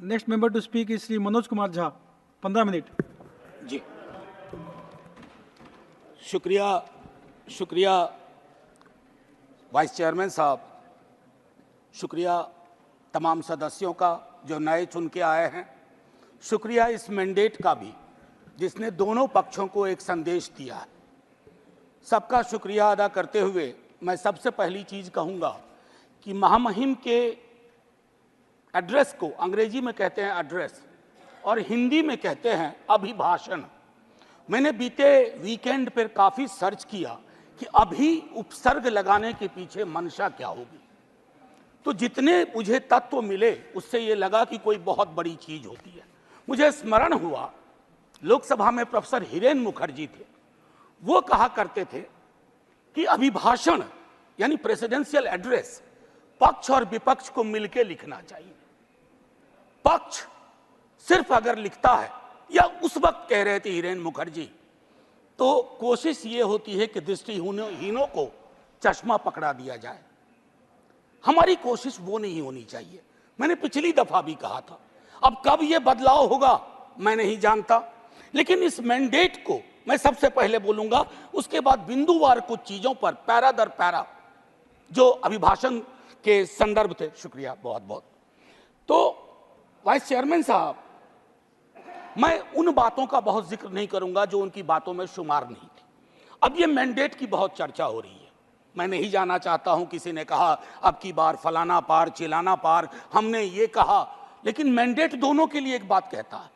Next member to speak is Shri Manoj Kumar Jha, 15 minute. जी, शुक्रिया vice chairman साहब, शुक्रिया तमाम सदस्यों का जो नए चुन के आए हैं, शुक्रिया इस मैंडेट का भी जिसने दोनों पक्षों को एक संदेश दिया है। सबका शुक्रिया अदा करते हुए मैं सबसे पहली चीज कहूंगा कि महामहिम के एड्रेस को अंग्रेजी में कहते हैं एड्रेस और हिंदी में कहते हैं अभिभाषण। मैंने बीते वीकेंड पर काफी सर्च किया कि अभी उपसर्ग लगाने के पीछे मंशा क्या होगी, तो जितने मुझे तत्व मिले उससे ये लगा कि कोई बहुत बड़ी चीज होती है। मुझे स्मरण हुआ लोकसभा में प्रोफेसर हिरेन मुखर्जी थे, वो कहा करते थे कि अभिभाषण यानी प्रेसिडेंशियल एड्रेस पक्ष और विपक्ष को मिलकर लिखना चाहिए। पक्ष सिर्फ अगर लिखता है, या उस वक्त कह रहे थे हिरेन मुखर्जी, तो कोशिश ये होती है कि दृष्टिहीनों को चश्मा पकड़ा दिया जाए। हमारी कोशिश वो नहीं होनी चाहिए। मैंने पिछली दफा भी कहा था, अब कब ये बदलाव होगा मैं नहीं जानता, लेकिन इस मैंडेट को मैं सबसे पहले बोलूंगा, उसके बाद बिंदुवार कुछ चीजों पर पैरा दर पैरा जो अभिभाषण के संदर्भ थे। शुक्रिया बहुत बहुत। तो वाइस चेयरमैन साहब, मैं उन बातों का बहुत जिक्र नहीं करूंगा जो उनकी बातों में शुमार नहीं थी। अब ये मैंडेट की बहुत चर्चा हो रही है, मैं नहीं जाना चाहता हूं। किसी ने कहा अब की बार फलाना पार चिलाना पार, हमने ये कहा, लेकिन मैंडेट दोनों के लिए एक बात कहता है।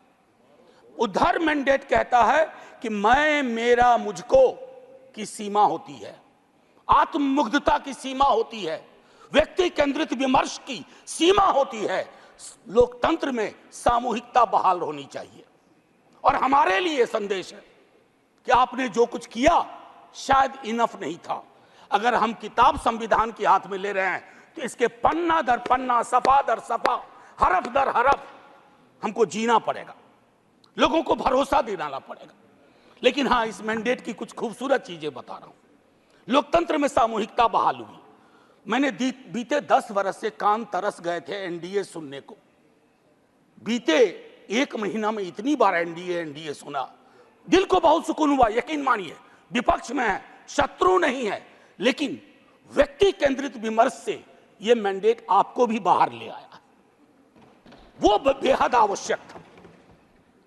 उधर मैंडेट कहता है कि मैं मेरा मुझको की सीमा होती है, आत्ममुग्धता की सीमा होती है, व्यक्ति केंद्रित विमर्श की सीमा होती है, लोकतंत्र में सामूहिकता बहाल होनी चाहिए। और हमारे लिए संदेश है कि आपने जो कुछ किया शायद इनफ नहीं था। अगर हम किताब संविधान के हाथ में ले रहे हैं तो इसके पन्ना दर पन्ना, सफा दर सफा, हरफ दर हरफ हमको जीना पड़ेगा, लोगों को भरोसा दिलाना पड़ेगा। लेकिन हाँ, इस मैंडेट की कुछ खूबसूरत चीजें बता रहा हूं। लोकतंत्र में सामूहिकता बहाल हुई। मैंने बीते 10 वर्ष से कान तरस गए थे एनडीए सुनने को। बीते 1 महीना में इतनी बार एनडीए सुना, दिल को बहुत सुकून हुआ। यकीन मानिए, विपक्ष में है, शत्रु नहीं है, लेकिन व्यक्ति केंद्रित विमर्श से यह मैंडेट आपको भी बाहर ले आया, वो बेहद आवश्यक था।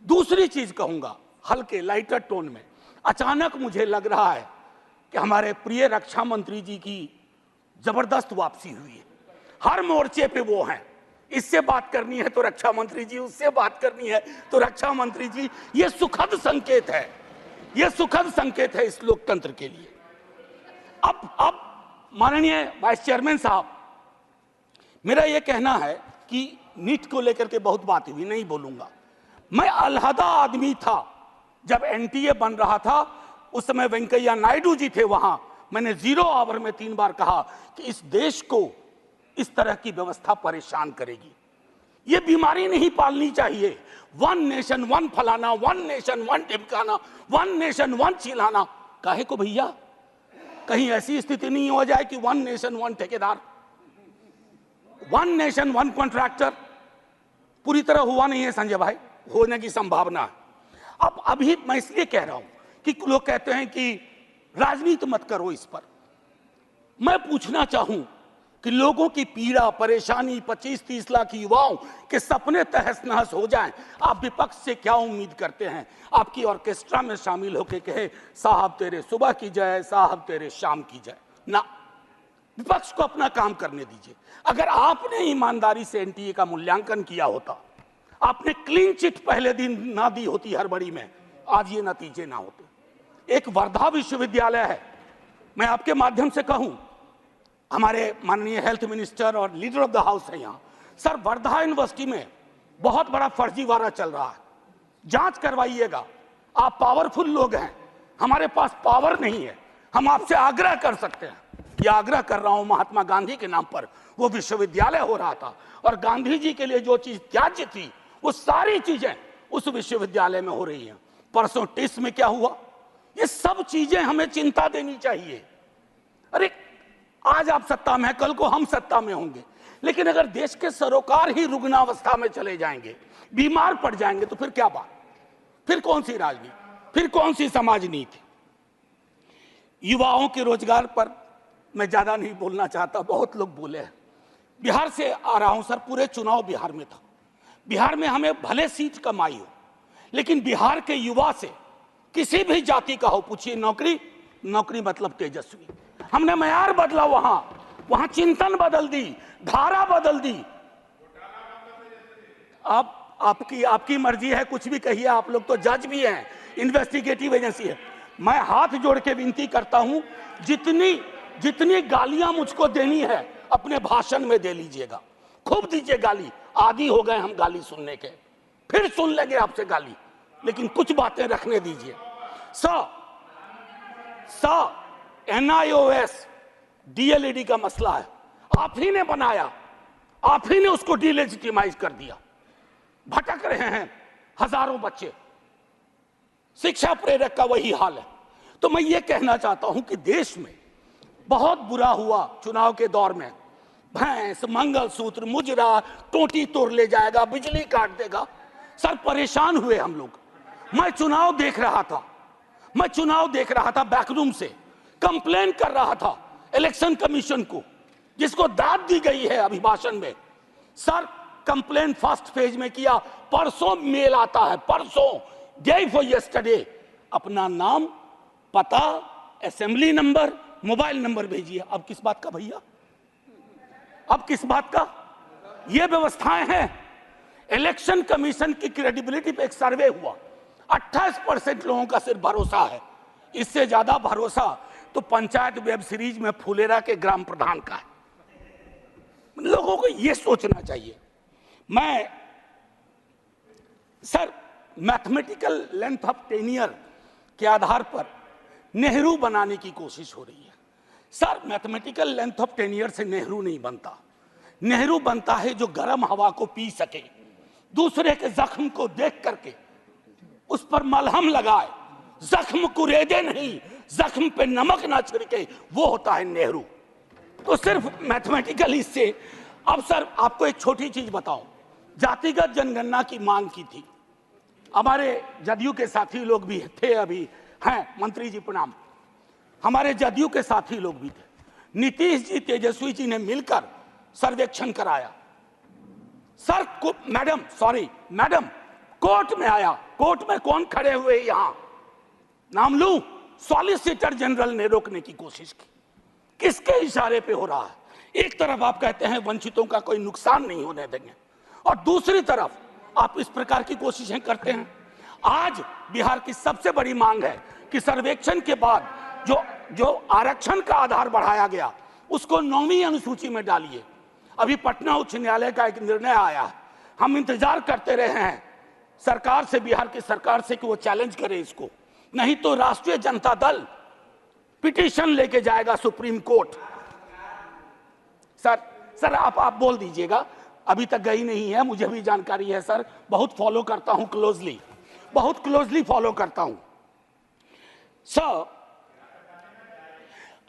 दूसरी चीज कहूंगा, हल्के लाइटर टोन में, अचानक मुझे लग रहा है कि हमारे प्रिय रक्षा मंत्री जी की जबरदस्त वापसी हुई है। हर मोर्चे पे वो हैं। इससे बात करनी है तो रक्षा मंत्री जी, उससे बात करनी है तो रक्षा मंत्री जी। ये सुखद संकेत है, ये सुखद संकेत है इस लोकतंत्र के लिए। अब माननीय वाइस चेयरमैन साहब, मेरा ये कहना है कि नीट को लेकर के बहुत बात हुई, नहीं बोलूंगा। मैं अलहदा आदमी था जब एनटीए बन रहा था, उस समय वेंकैया नायडू जी थे वहां। मैंने 0 आवर में 3 बार कहा कि इस देश को इस तरह की व्यवस्था परेशान करेगी। ये बीमारी नहीं पालनी चाहिए, 1 नेशन 1 फलाना, 1 नेशन 1 टिपकाना, 1 नेशन 1 चिल्लाना। काहे को भैया, कहीं ऐसी स्थिति नहीं हो जाए कि 1 नेशन 1 ठेकेदार, 1 नेशन 1 कॉन्ट्रैक्टर पूरी तरह हुआ नहीं है संजय भाई, होने की संभावना है। अब अभी मैं इसलिए कह रहा हूं कि लोग कहते हैं कि राजनीति मत करो इस पर। मैं पूछना चाहूं कि लोगों की पीड़ा परेशानी, 25-30 लाख युवाओं के सपने तहस नहस हो जाएं, आप विपक्ष से क्या उम्मीद करते हैं? आपकी ऑर्केस्ट्रा में शामिल होकर कहे साहब तेरे सुबह की जय, साहब तेरे शाम की जय। ना, विपक्ष को अपना काम करने दीजिए। अगर आपने ईमानदारी से एनटीए का मूल्यांकन किया होता, आपने क्लीन चिट पहले दिन ना दी होती हड़बड़ी में, आज ये नतीजे ना होते। एक वर्धा विश्वविद्यालय है, मैं आपके माध्यम से कहूं, हमारे माननीय हेल्थ मिनिस्टर और लीडर ऑफ द हाउस है यहाँ। सर, वर्धा यूनिवर्सिटी में बहुत बड़ा फर्जीवाड़ा चल रहा है, जांच करवाइएगा। आप पावरफुल लोग हैं, हमारे पास पावर नहीं है। हम आपसे आग्रह कर सकते हैं, यह आग्रह कर रहा हूं महात्मा गांधी के नाम पर। वो विश्वविद्यालय हो रहा था और गांधी जी के लिए जो चीज त्याज्य थी वो सारी चीजें उस विश्वविद्यालय में हो रही हैं। परसों टिस में क्या हुआ, ये सब चीजें हमें चिंता देनी चाहिए। अरे आज आप सत्ता में हैं, कल को हम सत्ता में होंगे, लेकिन अगर देश के सरोकार ही रुग्णावस्था में चले जाएंगे, बीमार पड़ जाएंगे, तो फिर क्या बात, फिर कौन सी राजनीति, फिर कौन सी समाज नीति। युवाओं के रोजगार पर मैं ज्यादा नहीं बोलना चाहता, बहुत लोग बोले हैं। बिहार से आ रहा हूं सर, पूरे चुनाव बिहार में था। बिहार में हमें भले सीट कम आई हो, लेकिन बिहार के युवा से किसी भी जाति का हो, पूछिए नौकरी, नौकरी मतलब तेजस्वी। हमने मयार बदला, वहां चिंतन बदल दी, धारा बदल दी। अब आपकी मर्जी है, कुछ भी कहिए, आप लोग तो जज भी हैं, इन्वेस्टिगेटिव एजेंसी है। मैं हाथ जोड़ के विनती करता हूं, जितनी गालियां मुझको देनी है अपने भाषण में दे लीजिएगा, खूब दीजिए गाली। आदी हो गए हम गाली सुनने के, फिर सुन लेंगे आपसे गाली, लेकिन कुछ बातें रखने दीजिए। NIOS DLED का मसला है, आप ही ने बनाया, आप ही ने उसको डिलेजिटिमाइज कर दिया। भटक रहे हैं हजारों बच्चे, शिक्षा प्रेरक का वही हाल है। तो मैं ये कहना चाहता हूं कि देश में बहुत बुरा हुआ चुनाव के दौर में। भैंस, मंगलसूत्र, मुजरा, टोटी तोड़ ले जाएगा, बिजली काट देगा। सर परेशान हुए हम लोग। मैं चुनाव देख रहा था बैकरूम से, कंप्लेन कर रहा था इलेक्शन कमीशन को, जिसको दाद दी गई है अभिभाषण में। सर कंप्लेन फर्स्ट पेज में किया, परसों मेल आता है, परसों, डे फॉर यस्टरडे, अपना नाम, पता, असेंबली नंबर, मोबाइल नंबर भेजिए। अब किस बात का भैया, अब किस बात का? ये व्यवस्थाएं हैं। इलेक्शन कमीशन की क्रेडिबिलिटी पे एक सर्वे हुआ, 28% लोगों का सिर्फ भरोसा है। इससे ज्यादा भरोसा तो पंचायत वेब सीरीज में फुलेरा के ग्राम प्रधान का है। लोगों को यह सोचना चाहिए। मैं sir mathematical length of tenure के आधार पर नेहरू बनाने की कोशिश हो रही है। Sir mathematical length of tenure से नेहरू नहीं बनता। नेहरू बनता है जो गर्म हवा को पी सके, दूसरे के जख्म को देख करके उस पर मलहम लगाए, जख्म कुरेदे नहीं, जख्म पे नमक ना छिड़के, वो होता है नेहरू। तो सिर्फ मैथमेटिकल इससे। अब सर आपको एक छोटी चीज बताऊं, जातिगत जनगणना की मांग की थी, हमारे जदयू के साथी लोग भी थे, अभी हैं मंत्री जी प्रणाम, हमारे जदयू के साथी लोग भी थे। नीतीश जी, तेजस्वी जी ने मिलकर सर्वेक्षण कराया। सर मैडम कोर्ट में आया, कोर्ट में कौन खड़े हुए यहां, नाम लूं, सॉलिसिटर जनरल ने रोकने की कोशिश की। किसके इशारे पे हो रहा है? एक तरफ आप कहते हैं वंचितों का कोई नुकसान नहीं होने देंगे, और दूसरी तरफ आप इस प्रकार की कोशिशें करते हैं। आज बिहार की सबसे बड़ी मांग है कि सर्वेक्षण के बाद जो आरक्षण का आधार बढ़ाया गया उसको 9वीं अनुसूची में डालिए। अभी पटना उच्च न्यायालय का एक निर्णय आया है, हम इंतजार करते रहे हैं सरकार से, बिहार की सरकार से कि वो चैलेंज करे इसको, नहीं तो राष्ट्रीय जनता दल पिटीशन लेके जाएगा सुप्रीम कोर्ट। सर आप बोल दीजिएगा, अभी तक गई नहीं है, मुझे भी जानकारी है सर, बहुत फॉलो करता हूं क्लोजली, बहुत क्लोजली फॉलो करता हूं। सर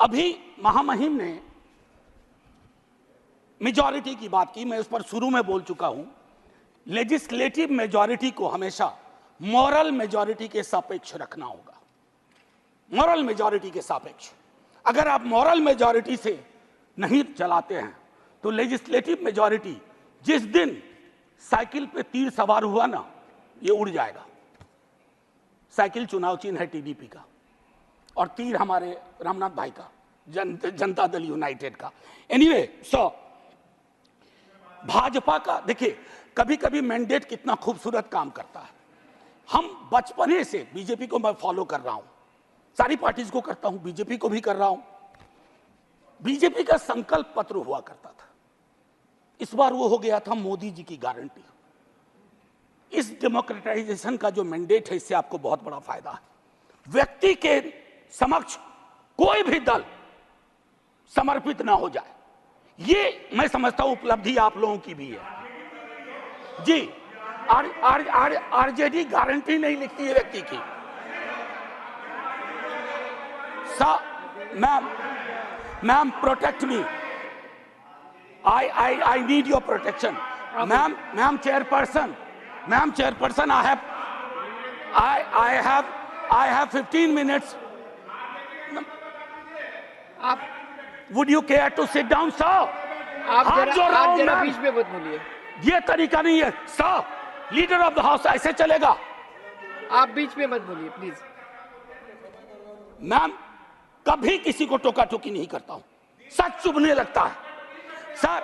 अभी महामहिम ने मेजॉरिटी की बात की, मैं उस पर शुरू में बोल चुका हूं। लेजिस्लेटिव मेजॉरिटी को हमेशा मॉरल मेजॉरिटी के सापेक्ष रखना होगा, मॉरल मेजॉरिटी के सापेक्ष। अगर आप मॉरल मेजॉरिटी से नहीं चलाते हैं तो लेजिस्लेटिव मेजॉरिटी जिस दिन साइकिल पे तीर सवार हुआ ना, ये उड़ जाएगा। साइकिल चुनाव चिन्ह है टीडीपी का, और तीर हमारे रामनाथ भाई का, जनता दल यूनाइटेड का। एनीवे भाजपा का देखिए, कभी कभी मैंडेट कितना खूबसूरत काम करता है। हम बचपने से बीजेपी को मैं फॉलो कर रहा हूं, सारी पार्टीज को करता हूं, बीजेपी को भी कर रहा हूं। बीजेपी का संकल्प पत्र हुआ करता था, इस बार वो हो गया था मोदी जी की गारंटी। इस डेमोक्रेटाइजेशन का जो मैंडेट है, इससे आपको बहुत बड़ा फायदा है। व्यक्ति के समक्ष कोई भी दल समर्पित ना हो जाए, ये मैं समझता हूं उपलब्धि आप लोगों की भी है जी। आरजेडी गारंटी नहीं लिखती है व्यक्ति की। Ma'am protect me, I need your protection. Ma'am chairperson, I have 15 minutes. आप Would you care to sit down, sir? आप जरा बीच में मत बोलिए। ये तरीका नहीं है sir, leader of the house ऐसे चलेगा? आप बीच में मत बोलिए प्लीज। मैम कभी किसी को टोका टोकी नहीं करता हूं, सच चुभने लगता है सर।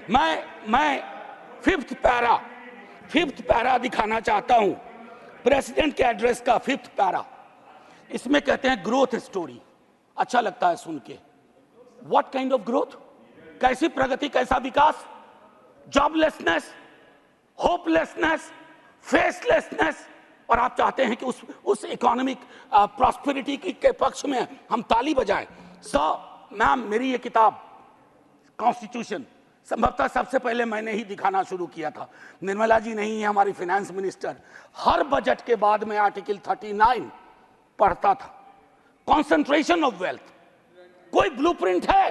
मैं फिफ्थ पैरा दिखाना चाहता हूं, प्रेसिडेंट के एड्रेस का फिफ्थ पैरा। इसमें कहते हैं ग्रोथ स्टोरी, अच्छा लगता है सुन के। What kind of growth? कैसी प्रगति, कैसा विकास? Joblessness, hopelessness, फेसलेसनेस। और आप चाहते हैं कि उस इकोनॉमिक प्रॉस्पेरिटी के पक्ष में हम ताली बजाएं। मैम मेरी ये किताब कॉन्स्टिट्यूशन संभवतः सबसे पहले मैंने ही दिखाना शुरू किया था। निर्मला जी नहीं है हमारी फाइनेंस मिनिस्टर, हर बजट के बाद में आर्टिकल 39 पढ़ता था। कॉन्सेंट्रेशन ऑफ वेल्थ, कोई ब्लूप्रिंट है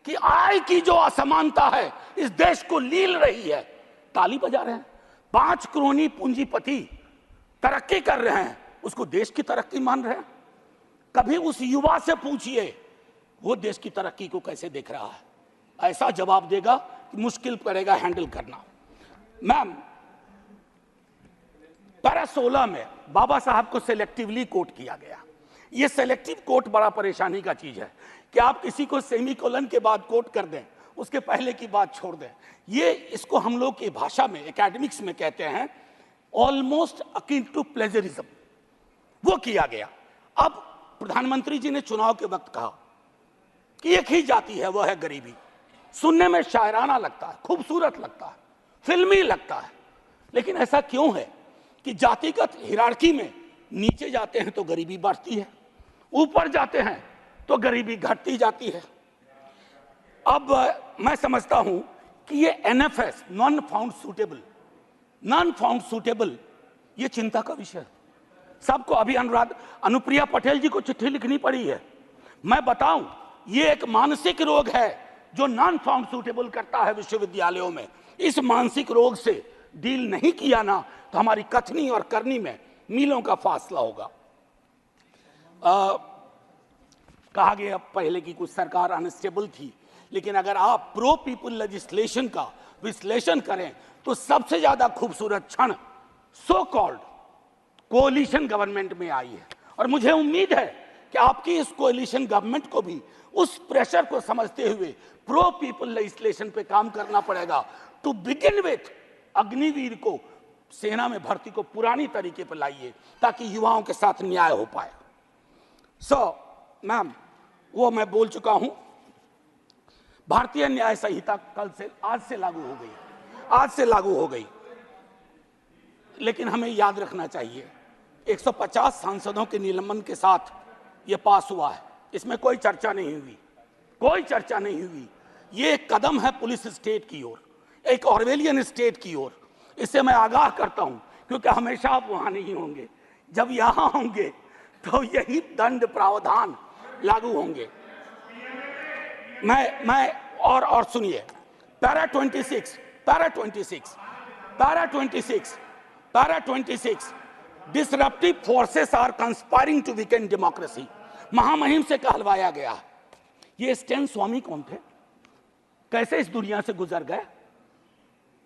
कि आय की जो असमानता है इस देश को लील रही है? ताली बजा रहे हैं। 5 करोड़ पूंजीपति तरक्की कर रहे हैं, उसको देश की तरक्की मान रहे हैं? कभी उस युवा से पूछिए वो देश की तरक्की को कैसे देख रहा है, ऐसा जवाब देगा कि मुश्किल पड़ेगा हैंडल करना। मैम पैरा 16 में बाबा साहब को सेलेक्टिवली कोट किया गया। ये सेलेक्टिव कोट बड़ा परेशानी का चीज है कि आप किसी को सेमीकोलन के बाद कोट कर दें, उसके पहले की बात छोड़ दें। ये इसको हम लोग की भाषा में एकेडमिक्स में कहते हैं ऑलमोस्ट अकिन टू प्लेजरिज्म। वो किया गया। अब प्रधानमंत्री जी ने चुनाव के वक्त कहा कि एक ही जाति है, वह है गरीबी। सुनने में शायराना लगता है, खूबसूरत लगता है, फिल्मी लगता है, लेकिन ऐसा क्यों है कि जातिगत हिरार्की में नीचे जाते हैं तो गरीबी बढ़ती है, ऊपर जाते हैं तो गरीबी घटती जाती है। अब मैं समझता हूं कि ये NFS नॉन फाउंड सूटेबल ये चिंता का विषय है सबको। अभी अनुप्रिया पटेल जी को चिट्ठी लिखनी पड़ी है। मैं बताऊं, ये एक मानसिक रोग है जो नॉन फाउंड सूटेबल करता है विश्वविद्यालयों में। इस मानसिक रोग से डील नहीं किया ना तो हमारी कथनी और करनी में मीलों का फासला होगा। कहा गया पहले की कुछ सरकार अनस्टेबल थी, लेकिन अगर आप प्रो पीपल लेजिस्लेशन का विश्लेषण करें तो सबसे ज्यादा खूबसूरत क्षण सो कॉल्ड कोalition गवर्नमेंट में आई है। और मुझे उम्मीद है कि आपकी इस कोalition गवर्नमेंट को भी उस प्रेशर को समझते हुए प्रो पीपल लेजिस्लेशन पे काम करना पड़ेगा। टू बिगिन विथ अग्निवीर को सेना में भर्ती को पुरानी तरीके पर लाइए ताकि युवाओं के साथ न्याय हो पाए। मैम वो मैं बोल चुका हूं। भारतीय न्याय संहिता आज से लागू हो गई, लेकिन हमें याद रखना चाहिए 150 सांसदों के निलंबन के साथ यह पास हुआ है। इसमें कोई चर्चा नहीं हुई। ये एक कदम है पुलिस स्टेट की ओर, एक ऑर्वेलियन स्टेट की ओर। इससे मैं आगाह करता हूं क्योंकि हमेशा आप वहां नहीं होंगे। जब यहां होंगे तो यही दंड प्रावधान लागू होंगे। मैं और सुनिए, para 26 disruptive forces are conspiring to weaken democracy. महामहिम से कहलवाया गया। ये स्टैन स्वामी कौन थे? कैसे इस दुनिया से गुजर गए?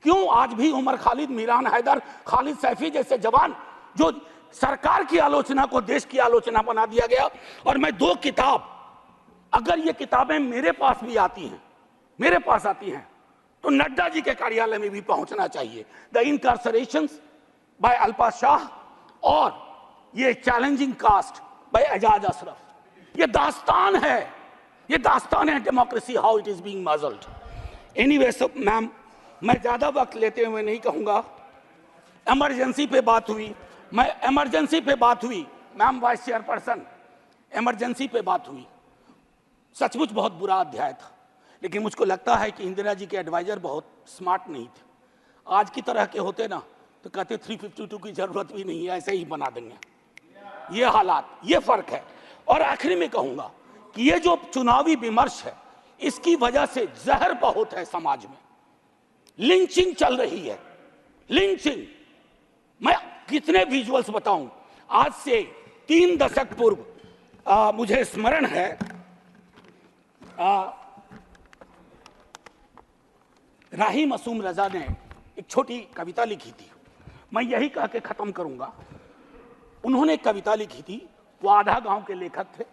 क्यों आज भी उमर खालिद, मीरान हैदर, खालिद सैफी जैसे जवान जो सरकार की आलोचना को देश की आलोचना बना दिया गया। और मैं 2 किताब, अगर ये किताबें मेरे पास आती हैं तो नड्डा जी के कार्यालय में भी पहुंचना चाहिए। The incarcerations by Alpa Shah और ये challenging caste by Ejaz Ashraf. ये दास्तान है democracy, how it is being muzzled. Anyway ma'am, मैं ज्यादा वक्त लेते हुए नहीं कहूंगा। इमरजेंसी पे बात हुई मैम वाइस चेयरपर्सन, इमरजेंसी पे बात हुई। सचमुच बहुत बुरा अध्याय था, लेकिन मुझको लगता है कि इंदिरा जी के एडवाइजर बहुत स्मार्ट नहीं थे। आज की तरह के होते ना तो कहते 352 की जरूरत भी नहीं है, ऐसे ही बना देंगे। ये हालात, ये फर्क है। और आखिरी में कहूंगा कि ये जो चुनावी विमर्श है, इसकी वजह से जहर बहुत है समाज में, लिंचिंग चल रही है, लिंचिंग। मैं कितने विजुअल्स बताऊं। आज से 3 दशक पूर्व मुझे स्मरण है, राही मासूम रजा ने एक छोटी कविता लिखी थी, मैं यही कह के खत्म करूंगा। उन्होंने कविता लिखी थी, वो आधा गांव के लेखक थे,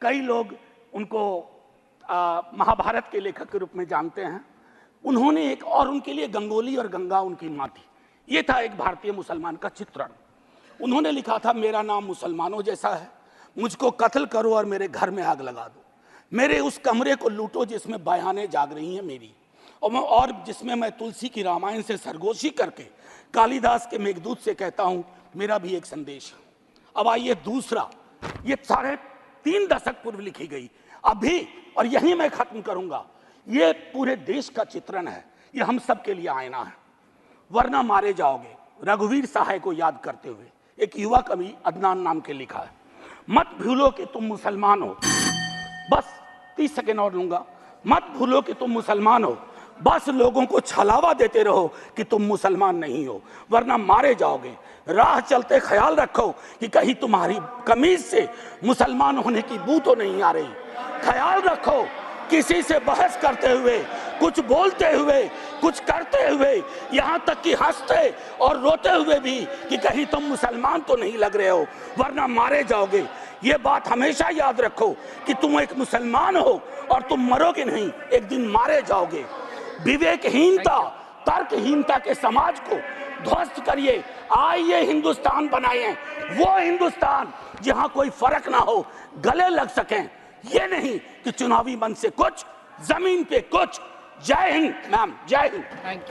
कई लोग उनको महाभारत के लेखक के रूप में जानते हैं। उन्होंने एक, और उनके लिए गंगोली और गंगा उनकी माँ थी, ये था एक भारतीय मुसलमान का चित्रण। उन्होंने लिखा था, मेरा नाम मुसलमानों जैसा है, मुझको कत्ल करो और मेरे घर में आग लगा दो, मेरे उस कमरे को लूटो जिसमें बयानें जाग रही हैं मेरी, और जिसमें मैं तुलसी की रामायण से सरगोशी करके कालिदास के मेघदूत से कहता हूं मेरा भी एक संदेश है। अब आइए दूसरा, ये 3.5 दशक पूर्व लिखी गई अभी, और यही मैं खत्म करूंगा। ये पूरे देश का चित्रण है, ये हम सब के लिए आईना है। वरना मारे जाओगे, रघुवीर सहाय को याद करते हुए एक युवा कवि अदनान नाम के लिखा है। मत भूलो कि तुम मुसलमान हो, बस 30 सेकेंड और लूंगा। मत भूलो कि तुम मुसलमान हो, बस लोगों को छलावा देते रहो कि तुम मुसलमान नहीं हो, वरना मारे जाओगे। राह चलते ख्याल रखो कि कहीं तुम्हारी कमीज से मुसलमान होने की बू तो नहीं आ रही। ख्याल रखो किसी से बहस करते हुए, कुछ बोलते हुए, कुछ करते हुए, यहाँ तक कि हंसते और रोते हुए भी, कि कहीं तुम मुसलमान तो नहीं लग रहे हो, वरना मारे जाओगे। ये बात हमेशा याद रखो कि तुम एक मुसलमान हो और तुम मरोगे नहीं, एक दिन मारे जाओगे। विवेकहीनता, तर्कहीनता के समाज को ध्वस्त करिए, आइए हिंदुस्तान बनाइए, वो हिंदुस्तान जहां कोई फर्क ना हो, गले लग सकें। ये नहीं कि चुनावी मंच से कुछ, जमीन पे कुछ। जय हिंद मैम, जय हिंद। Thank you.